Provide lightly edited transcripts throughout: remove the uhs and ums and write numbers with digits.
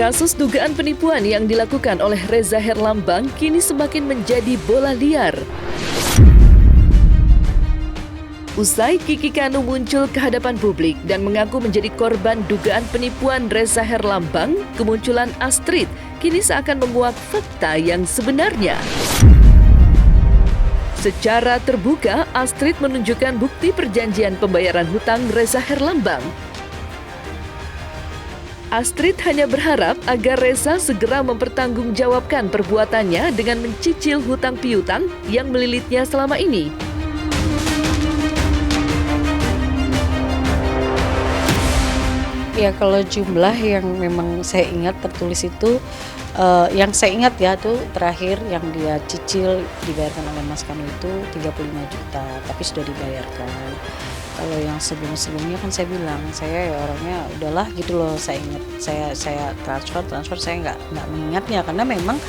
Kasus dugaan penipuan yang dilakukan oleh Reza Herlambang kini semakin menjadi bola liar. Usai Kiki Kanu muncul ke hadapan publik dan mengaku menjadi korban dugaan penipuan Reza Herlambang, kemunculan Astrid kini seakan menguak fakta yang sebenarnya. Secara terbuka, Astrid menunjukkan bukti perjanjian pembayaran hutang Reza Herlambang. Astrid hanya berharap agar Reza segera mempertanggungjawabkan perbuatannya dengan mencicil hutang piutang yang melilitnya selama ini. Ya, kalau jumlah yang memang saya ingat tertulis itu, yang saya ingat ya tuh terakhir yang dia cicil dibayarkan oleh Mas Kanu itu 35 juta, tapi sudah dibayarkan. Kalau yang sebelum-sebelumnya kan saya bilang, saya ya orangnya udahlah gitu loh, saya ingat, saya transfer saya nggak mengingatnya karena memang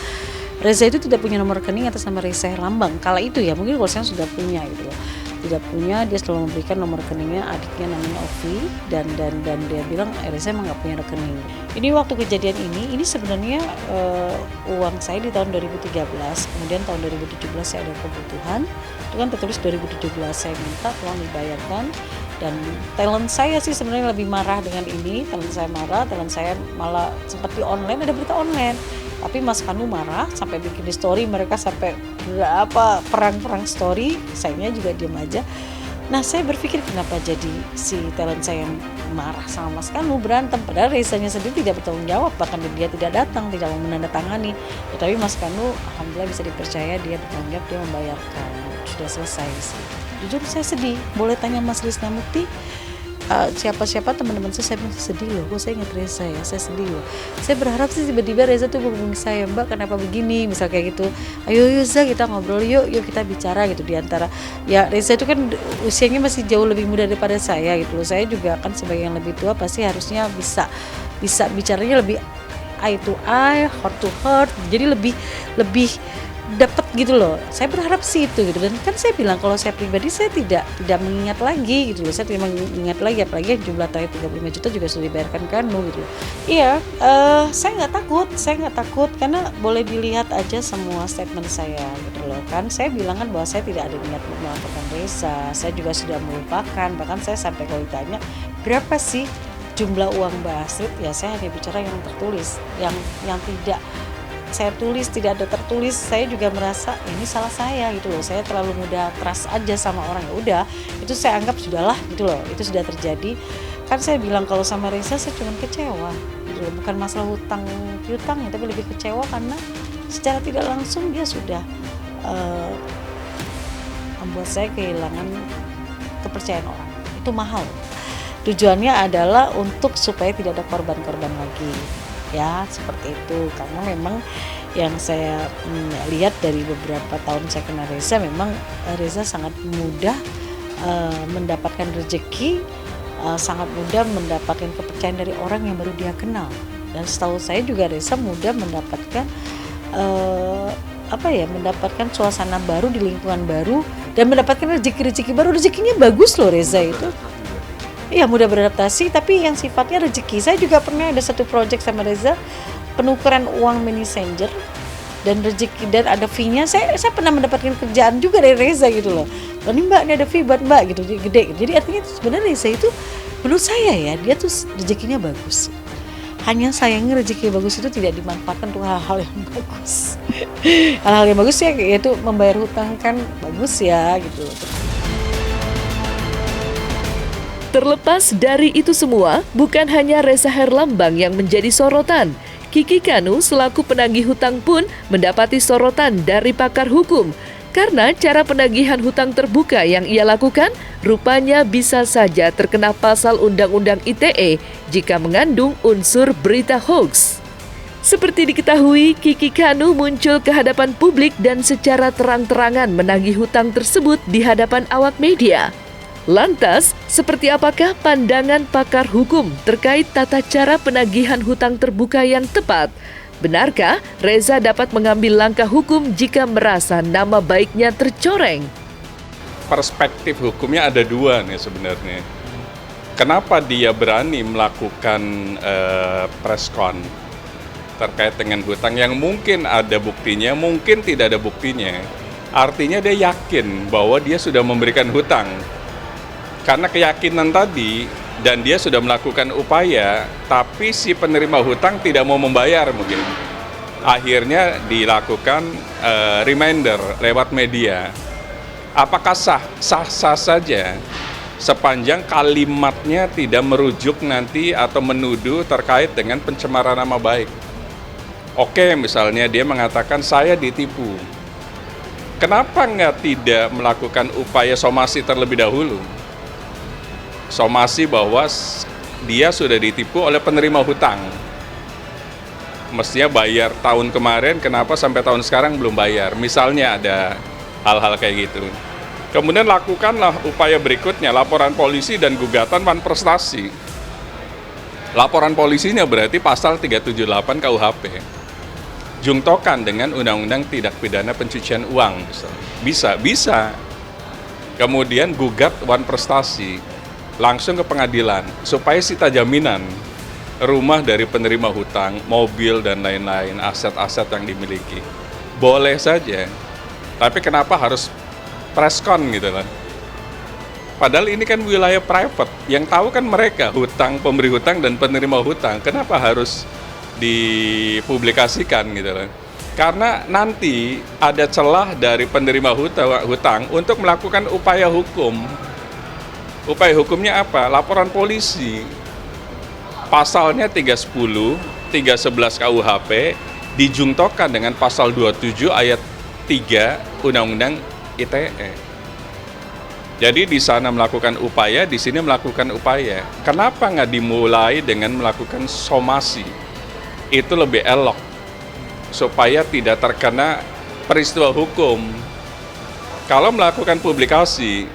Reza itu tidak punya nomor rekening atas nama Reza Herlambang. Kala itu ya, mungkin kalau saya sudah punya gitu loh. Tidak punya, dia selalu memberikan nomor rekeningnya adiknya namanya Ovi dan dia bilang Reza emang nggak punya rekening. Ini waktu kejadian ini sebenarnya uang saya di tahun 2013, kemudian tahun 2017 saya ada kebutuhan, itu kan tertulis 2017 saya minta uang dibayarkan dan talent saya sih sebenarnya lebih marah dengan ini, talent saya malah sempat di online, ada berita online. Tapi Mas Kanu marah sampai bikin di story, mereka sampai berapa perang story, sayangnya juga diam aja. Nah, saya berpikir kenapa jadi si talent saya yang marah sama Mas Kanu berantem, padahal Rezanya sendiri tidak bertanggung jawab, bahkan dia tidak datang, tidak mau menandatangani. Ya, tapi Mas Kanu alhamdulillah bisa dipercaya, dia bertanggung jawab, dia membayarkan. Sudah selesai sih. Jujur saya sedih, boleh tanya Mas Rizna Mukti, siapa-siapa teman-teman saya bilang sedih loh, kok saya ingat Reza ya, saya sedih loh. Saya berharap sih tiba-tiba Reza tuh hubungi saya, Mbak kenapa begini, misal kayak gitu, ayo Za kita ngobrol yuk kita bicara gitu. Diantara ya Reza itu kan usianya masih jauh lebih muda daripada saya gitu loh, saya juga kan sebagai yang lebih tua pasti harusnya bisa bicaranya lebih eye to eye, heart to heart, jadi lebih dapat gitu loh. Saya berharap sih itu gitu, dan kan saya bilang kalau saya pribadi saya tidak mengingat lagi gitu loh, saya tidak mengingat lagi, apalagi jumlah terakhir 35 juta juga sudah dibayarkan Kanu gitu loh. Iya, saya nggak takut karena boleh dilihat aja semua statement saya gitu loh kan. Saya bilang kan bahwa saya tidak ada niat melaporkan Reza, saya juga sudah melupakan, bahkan saya sampai kalau ditanya berapa sih jumlah uang Mbak Astrid, ya saya hanya bicara yang tertulis, yang tidak saya tulis, tidak ada tertulis. Saya juga merasa ini salah saya gitu loh, saya terlalu mudah trust aja sama orang, ya udah itu saya anggap sudahlah gitu loh, itu sudah terjadi. Kan saya bilang kalau sama Reza saya cuma kecewa gitu loh, bukan masalah hutangnya, tapi lebih kecewa karena secara tidak langsung dia sudah membuat saya kehilangan kepercayaan orang. Itu mahal, tujuannya adalah untuk supaya tidak ada korban-korban lagi. Ya seperti itu, karena memang yang saya lihat dari beberapa tahun saya kenal Reza, memang Reza sangat mudah mendapatkan rezeki, sangat mudah mendapatkan kepercayaan dari orang yang baru dia kenal. Dan setahu saya juga Reza mudah mendapatkan mendapatkan suasana baru di lingkungan baru dan mendapatkan rezeki baru. Rezekinya bagus loh Reza itu. Iya, mudah beradaptasi, tapi yang sifatnya rezeki. Saya juga pernah ada satu project sama Reza, penukaran uang mini changer dan rezeki, dan ada fee-nya. Saya pernah mendapatkan kerjaan juga dari Reza gitu loh. Ini Mbak, ini ada fee buat Mbak gitu, gede. Jadi artinya sebenarnya Reza itu menurut saya ya, dia tuh rezekinya bagus. Hanya sayangnya rezeki bagus itu tidak dimanfaatkan untuk hal-hal yang bagus. Hal-hal yang bagus ya, yaitu membayar hutang kan bagus ya gitu loh. Terlepas dari itu semua, bukan hanya Reza Herlambang yang menjadi sorotan. Kiki Kanu selaku penagih hutang pun mendapati sorotan dari pakar hukum. Karena cara penagihan hutang terbuka yang ia lakukan rupanya bisa saja terkena pasal Undang-Undang ITE jika mengandung unsur berita hoax. Seperti diketahui, Kiki Kanu muncul ke hadapan publik dan secara terang-terangan menagih hutang tersebut di hadapan awak media. Lantas, seperti apakah pandangan pakar hukum terkait tata cara penagihan hutang terbuka yang tepat? Benarkah Reza dapat mengambil langkah hukum jika merasa nama baiknya tercoreng? Perspektif hukumnya ada dua nih sebenarnya. Kenapa dia berani melakukan press con? terkait dengan hutang yang mungkin ada buktinya, mungkin tidak ada buktinya. Artinya dia yakin bahwa dia sudah memberikan hutang. Karena keyakinan tadi dan dia sudah melakukan upaya, tapi si penerima hutang tidak mau membayar mungkin. Akhirnya dilakukan reminder lewat media. Apakah sah saja sepanjang kalimatnya tidak merujuk nanti atau menuduh terkait dengan pencemaran nama baik? Oke, misalnya dia mengatakan saya ditipu. Kenapa tidak melakukan upaya somasi terlebih dahulu? Somasi bahwa dia sudah ditipu oleh penerima hutang. Mestinya bayar tahun kemarin, kenapa sampai tahun sekarang belum bayar? Misalnya ada hal-hal kayak gitu. Kemudian lakukanlah upaya berikutnya, laporan polisi dan gugatan wan prestasi. Laporan polisinya berarti pasal 378 KUHP. Jungtokan dengan undang-undang tindak pidana pencucian uang. Bisa. Kemudian gugat wan prestasi, langsung ke pengadilan, supaya sita jaminan rumah dari penerima hutang, mobil dan lain-lain, aset-aset yang dimiliki. Boleh saja, tapi kenapa harus preskon gitu kan? Padahal ini kan wilayah private, yang tahu kan mereka, hutang, pemberi hutang dan penerima hutang. Kenapa harus dipublikasikan gitu kan? Karena nanti ada celah dari penerima hutang untuk melakukan upaya hukum. Upaya hukumnya apa? Laporan polisi. Pasalnya 310, 311 KUHP dijungtokan dengan pasal 27 ayat 3 Undang-Undang ITE. Jadi di sana melakukan upaya, di sini melakukan upaya. Kenapa nggak dimulai dengan melakukan somasi? Itu lebih elok, supaya tidak terkena peristiwa hukum. Kalau melakukan publikasi,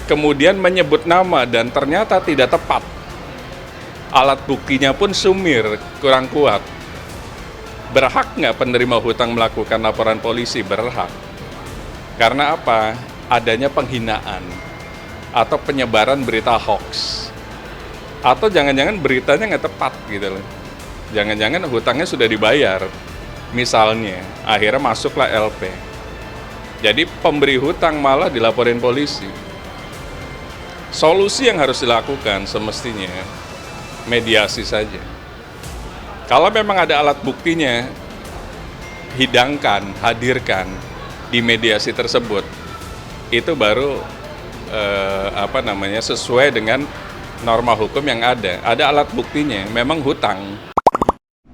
kemudian menyebut nama dan ternyata tidak tepat, alat buktinya pun sumir, kurang kuat. Berhak nggak penerima hutang melakukan laporan polisi? Berhak. Karena apa? Adanya penghinaan atau penyebaran berita hoax. Atau jangan-jangan beritanya nggak tepat gitu loh. Jangan-jangan hutangnya sudah dibayar. Misalnya, akhirnya masuklah LP. Jadi pemberi hutang malah dilaporin polisi. Solusi yang harus dilakukan semestinya mediasi saja. Kalau memang ada alat buktinya, hidangkan, hadirkan di mediasi tersebut. Itu baru sesuai dengan norma hukum yang ada. Ada alat buktinya, memang hutang.